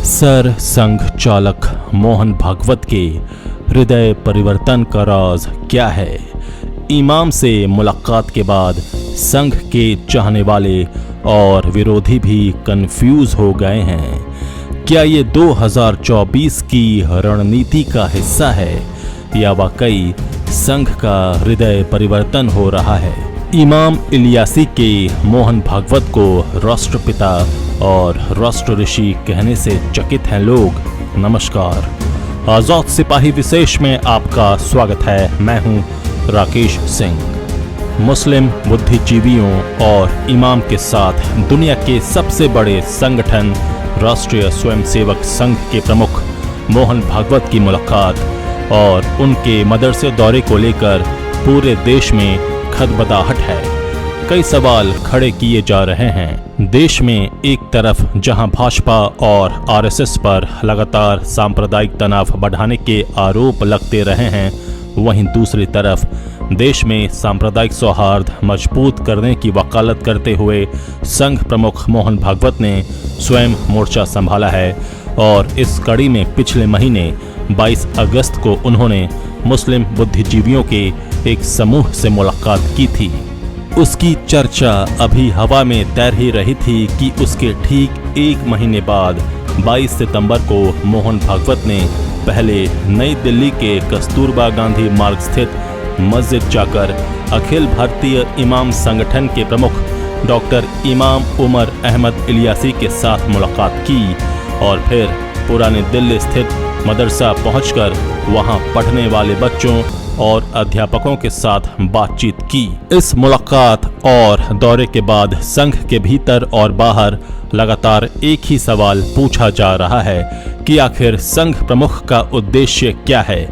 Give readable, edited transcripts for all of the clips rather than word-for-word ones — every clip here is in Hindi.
सर संघ चालक मोहन भागवत के हृदय परिवर्तन का राज क्या है? इमाम से मुलाकात के बाद संघ के चाहने वाले और विरोधी भी कंफ्यूज हो गए हैं। क्या ये 2024 की रणनीति का हिस्सा है या वाकई संघ का हृदय परिवर्तन हो रहा है? इमाम इलियासी के मोहन भागवत को राष्ट्रपिता और राष्ट्र ऋषि कहने से चकित हैं लोग। नमस्कार, आजाद सिपाही विशेष में आपका स्वागत है। मैं हूं राकेश सिंह। मुस्लिम बुद्धिजीवियों और इमाम के साथ दुनिया के सबसे बड़े संगठन राष्ट्रीय स्वयंसेवक संघ के प्रमुख मोहन भागवत की मुलाकात और उनके मदरसे दौरे को लेकर पूरे देश में खदबदाहट है। कई सवाल खड़े किए जा रहे हैं। देश में एक तरफ जहां भाजपा और आरएसएस पर लगातार सांप्रदायिक तनाव बढ़ाने के आरोप लगते रहे हैं, वहीं दूसरी तरफ देश में सांप्रदायिक सौहार्द मजबूत करने की वकालत करते हुए संघ प्रमुख मोहन भागवत ने स्वयं मोर्चा संभाला है। और इस कड़ी में पिछले महीने 22 अगस्त को उन्होंने मुस्लिम बुद्धिजीवियों के एक समूह से मुलाकात की थी। उसकी चर्चा अभी हवा में तैर ही रही थी कि उसके ठीक एक महीने बाद 22 सितंबर को मोहन भागवत ने पहले नई दिल्ली के कस्तूरबा गांधी मार्ग स्थित मस्जिद जाकर अखिल भारतीय इमाम संगठन के प्रमुख डॉक्टर इमाम उमर अहमद इलियासी के साथ मुलाकात की और फिर पुरानी दिल्ली स्थित मदरसा पहुंचकर वहां पढ़ने वाले बच्चों और अध्यापकों के साथ बातचीत की। इस मुलाकात और दौरे के बाद संघ के भीतर और बाहर लगातार एक ही सवाल पूछा जा रहा है कि आखिर संघ प्रमुख का उद्देश्य क्या है?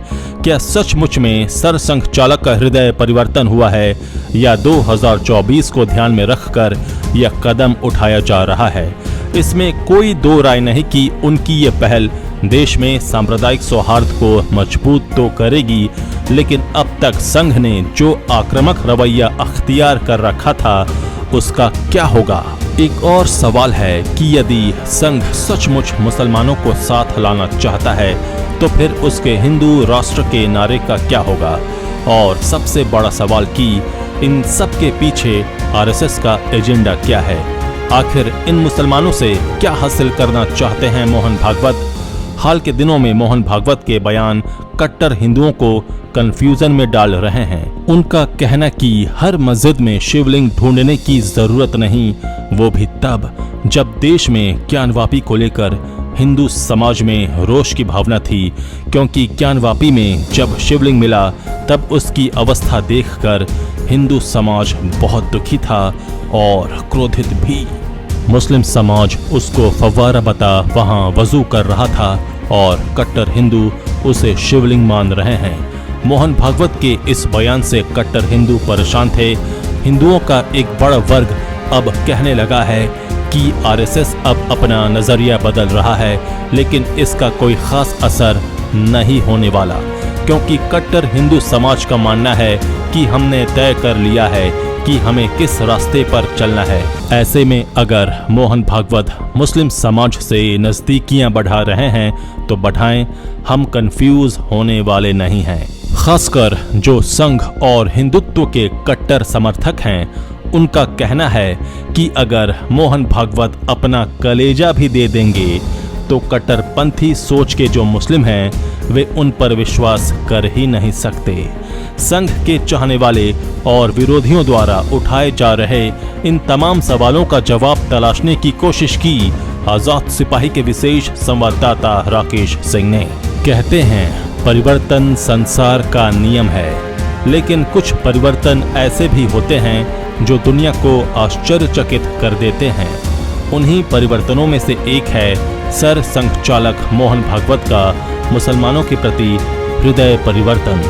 क्या सचमुच में सरसंघ चालक का हृदय परिवर्तन हुआ है या 2024 को ध्यान में रखकर यह कदम उठाया जा रहा है? इसमें कोई दो राय नहीं कि उनकी ये पहल देश में सांप्रदायिक सौहार्द को मजबूत तो करेगी, लेकिन अब तक संघ ने जो आक्रामक रवैया अख्तियार कर रखा था उसका क्या होगा? एक और सवाल है कि यदि संघ सचमुच मुसलमानों को साथ लाना चाहता है तो फिर उसके हिंदू राष्ट्र के नारे का क्या होगा? और सबसे बड़ा सवाल कि इन सब के पीछे आरएसएस का एजेंडा क्या है? आखिर इन मुसलमानों से क्या हासिल करना चाहते हैं मोहन भागवत? हाल के दिनों में मोहन भागवत के बयान कट्टर हिंदुओं को कंफ्यूजन में डाल रहे हैं। उनका कहना कि हर मस्जिद में शिवलिंग ढूंढने की जरूरत नहीं, वो भी तब जब देश में ज्ञानवापी को लेकर हिंदू समाज में रोष की भावना थी, क्योंकि ज्ञानवापी में जब शिवलिंग मिला तब उसकी अवस्था देखकर हिंदू समाज बहुत दुखी था और क्रोधित भी। मुस्लिम समाज उसको फव्वारा बता वहां वजू कर रहा था और कट्टर हिंदू उसे शिवलिंग मान रहे हैं। मोहन भागवत के इस बयान से कट्टर हिंदू परेशान थे। हिंदुओं का एक बड़ा वर्ग अब कहने लगा है कि आरएसएस अब अपना नजरिया बदल रहा है, लेकिन इसका कोई खास असर नहीं होने वाला, क्योंकि कट्टर हिंदू समाज का मानना है कि हमने तय कर लिया है कि हमें किस रास्ते पर चलना है। ऐसे में अगर मोहन भागवत मुस्लिम समाज से नजदीकियां बढ़ा रहे हैं तो बढ़ाएं, हम कंफ्यूज होने वाले नहीं हैं। खासकर जो संघ और हिंदुत्व के कट्टर समर्थक हैं, उनका कहना है कि अगर मोहन भागवत अपना कलेजा भी दे देंगे तो कट्टरपंथी सोच के जो मुस्लिम हैं वे उन पर विश्वास कर ही नहीं सकते। संघ के चाहने वाले और विरोधियों द्वारा उठाए जा रहे इन तमाम सवालों का जवाब तलाशने की कोशिश की आजाद सिपाही के विशेष संवाददाता राकेश सिंह ने। कहते हैं परिवर्तन संसार का नियम है, लेकिन कुछ परिवर्तन ऐसे भी होते हैं जो दुनिया को आश्चर्यचकित कर देते हैं। उन्हीं परिवर्तनों में से एक है सर संघ चालक मोहन भागवत का मुसलमानों के प्रति हृदय परिवर्तन।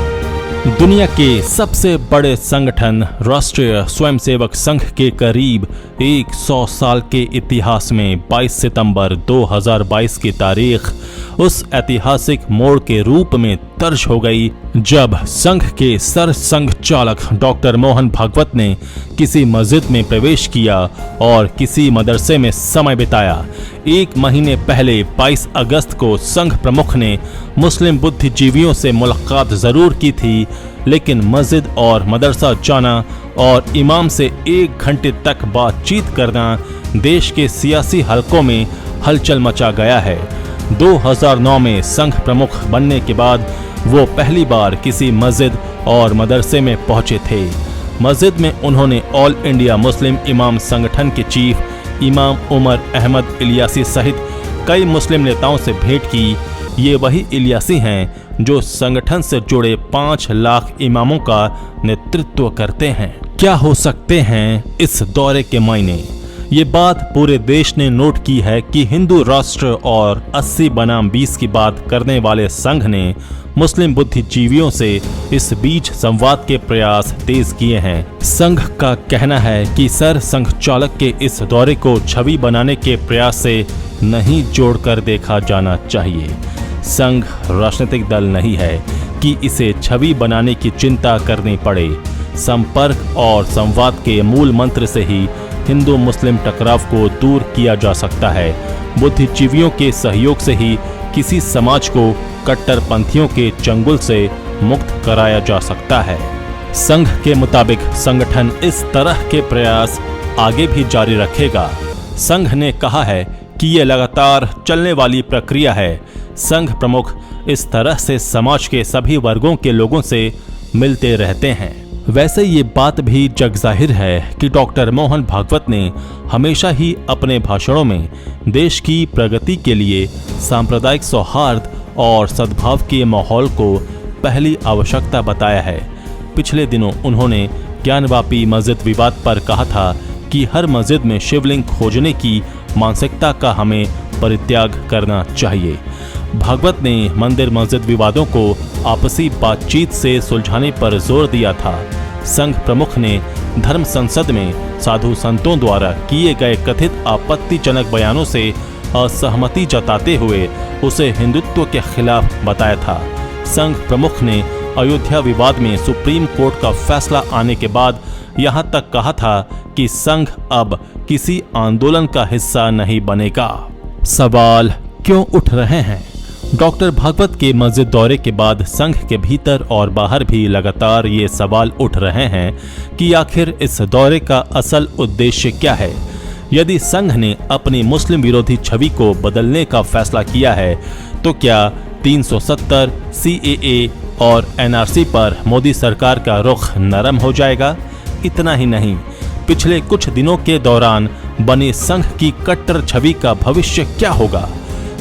दुनिया के सबसे बड़े संगठन राष्ट्रीय स्वयंसेवक संघ के करीब 100 साल के इतिहास में 22 सितंबर 2022 की तारीख उस ऐतिहासिक मोड़ के रूप में दर्ज हो गई जब संघ के सरसंघ चालक डॉक्टर मोहन भागवत ने किसी मस्जिद में प्रवेश किया और किसी मदरसे में समय बिताया। 1 महीने पहले 22 अगस्त को संघ प्रमुख ने मुस्लिम बुद्धिजीवियों से मुलाकात जरूर की थी, लेकिन मस्जिद और मदरसा जाना और इमाम से 1 घंटे तक बातचीत करना देश के सियासी हलकों में हलचल मचा गया है। 2009 में संघ प्रमुख बनने के बाद वो पहली बार किसी मस्जिद और मदरसे में पहुंचे थे। मस्जिद में उन्होंने ऑल इंडिया मुस्लिम इमाम संगठन के चीफ इमाम उमर अहमद इलियासी सहित कई मुस्लिम नेताओं से भेंट की। ये वही इलियासी हैं जो संगठन से जुड़े 5 लाख इमामों का नेतृत्व करते हैं। क्या हो सकते हैं इस दौरे के मायने? ये बात पूरे देश ने नोट की है कि हिंदू राष्ट्र और 80 बनाम 20 की बात करने वाले संघ ने मुस्लिम बुद्धिजीवियों से इस बीच संवाद के प्रयास तेज किए हैं। संघ का कहना है कि सर संघ चालक के इस दौरे को छवि बनाने के प्रयास से नहीं जोड़कर देखा जाना चाहिए। संघ राजनीतिक दल नहीं है कि इसे छवि बनाने की चिंता करनी पड़े। संपर्क और संवाद के मूल मंत्र से ही हिंदू मुस्लिम टकराव को दूर किया जा सकता है। बुद्धिजीवियों के सहयोग से ही किसी समाज को कट्टरपंथियों के चंगुल से मुक्त कराया जा सकता है। संघ के मुताबिक संगठन इस तरह के प्रयास आगे भी जारी रखेगा। संघ ने कहा है कि ये लगातार चलने वाली प्रक्रिया है। संघ प्रमुख इस तरह से समाज के सभी वर्गों के लोगों से मिलते रहते हैं। वैसे ये बात भी जगजाहिर है कि डॉक्टर मोहन भागवत ने हमेशा ही अपने भाषणों में देश की प्रगति के लिए सांप्रदायिक सौहार्द और सद्भाव के माहौल को पहली आवश्यकता बताया है। पिछले दिनों उन्होंने ज्ञानवापी मस्जिद विवाद पर कहा था कि हर मस्जिद में शिवलिंग खोजने की मानसिकता का हमें परित्याग करना चाहिए। भागवत ने मंदिर मस्जिद विवादों को आपसी बातचीत से सुलझाने पर जोर दिया था। संघ प्रमुख ने धर्म संसद में साधु संतों द्वारा किए गए कथित आपत्तिजनक बयानों से असहमति जताते हुए उसे हिंदुत्व के खिलाफ बताया था। संघ प्रमुख ने अयोध्या विवाद में सुप्रीम कोर्ट का फैसला आने के बाद यहां तक कहा था कि संघ अब किसी आंदोलन का हिस्सा नहीं बनेगा। सवाल क्यों उठ रहे हैं? डॉक्टर भागवत के मस्जिद दौरे के बाद संघ के भीतर और बाहर भी लगातार ये सवाल उठ रहे हैं कि आखिर इस दौरे का असल उद्देश्य क्या है। यदि संघ ने अपनी मुस्लिम विरोधी छवि को बदलने का फैसला किया है तो क्या 370, CAA और NRC पर मोदी सरकार का रुख नरम हो जाएगा? इतना ही नहीं, पिछले कुछ दिनों के दौरान बने संघ की कट्टर छवि का भविष्य क्या होगा?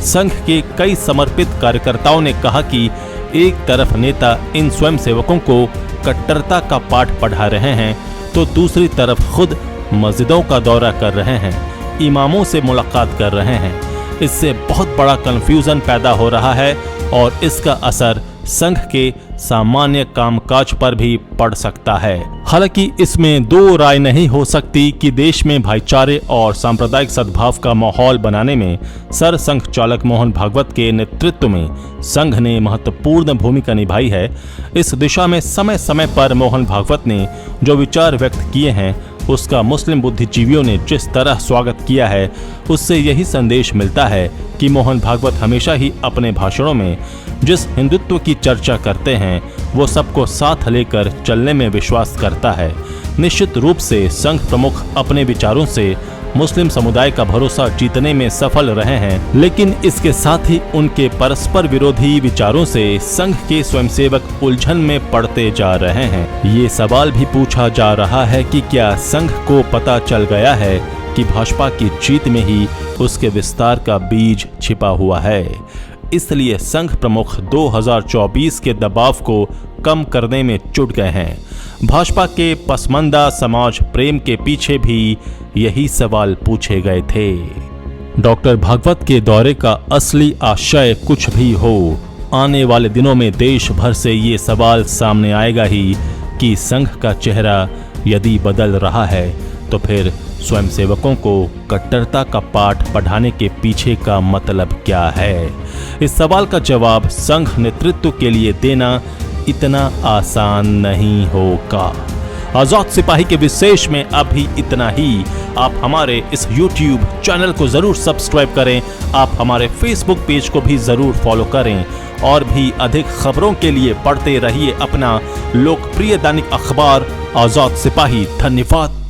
संघ के कई समर्पित कार्यकर्ताओं ने कहा कि एक तरफ नेता इन स्वयंसेवकों को कट्टरता का पाठ पढ़ा रहे हैं तो दूसरी तरफ खुद मस्जिदों का दौरा कर रहे हैं, इमामों से मुलाकात कर रहे हैं। इससे बहुत बड़ा कंफ्यूजन पैदा हो रहा है और इसका असर संघ के सामान्य कामकाज पर भी पड़ सकता है। हालांकि इसमें दो राय नहीं हो सकती कि देश में भाईचारे और सांप्रदायिक सद्भाव का माहौल बनाने में सर संघ चालक मोहन भागवत के नेतृत्व में संघ ने महत्वपूर्ण भूमिका निभाई है। इस दिशा में समय समय पर मोहन भागवत ने जो विचार व्यक्त किए हैं उसका मुस्लिम बुद्धिजीवियों ने जिस तरह स्वागत किया है उससे यही संदेश मिलता है कि मोहन भागवत हमेशा ही अपने भाषणों में जिस हिंदुत्व की चर्चा करते हैं वो सबको साथ लेकर चलने में विश्वास करता है। निश्चित रूप से संघ प्रमुख अपने विचारों से मुस्लिम समुदाय का भरोसा जीतने में सफल रहे हैं, लेकिन इसके साथ ही उनके परस्पर विरोधी विचारों से संघ के स्वयंसेवक उलझन में पड़ते जा रहे हैं। ये सवाल भी पूछा जा रहा है कि क्या संघ को पता चल गया है कि भाजपा की जीत में ही उसके विस्तार का बीज छिपा हुआ है, इसलिए संघ प्रमुख 2024 के दबाव को कम करने में जुट गए हैं। भाजपा के पसमानदा समाज प्रेम के पीछे भी यही सवाल पूछे गए थे। डॉक्टर भागवत के दौरे का असली आशय कुछ भी हो, आने वाले दिनों में देश भर से ये सवाल सामने आएगा ही कि संघ का चेहरा यदि बदल रहा है तो फिर स्वयंसेवकों को कट्टरता का पाठ पढ़ाने के पीछे का मतलब क्या है? इस सवाल का जवाब संघ नेतृत्व के लिए देना इतना आसान नहीं होगा। आजाद सिपाही के विशेष में अभी इतना ही। आप हमारे इस YouTube चैनल को जरूर सब्सक्राइब करें, आप हमारे Facebook पेज को भी जरूर फॉलो करें और भी अधिक खबरों के लिए पढ़ते रहिए अपना लोकप्रिय दैनिक अखबार आजाद सिपाही। धन्यवाद।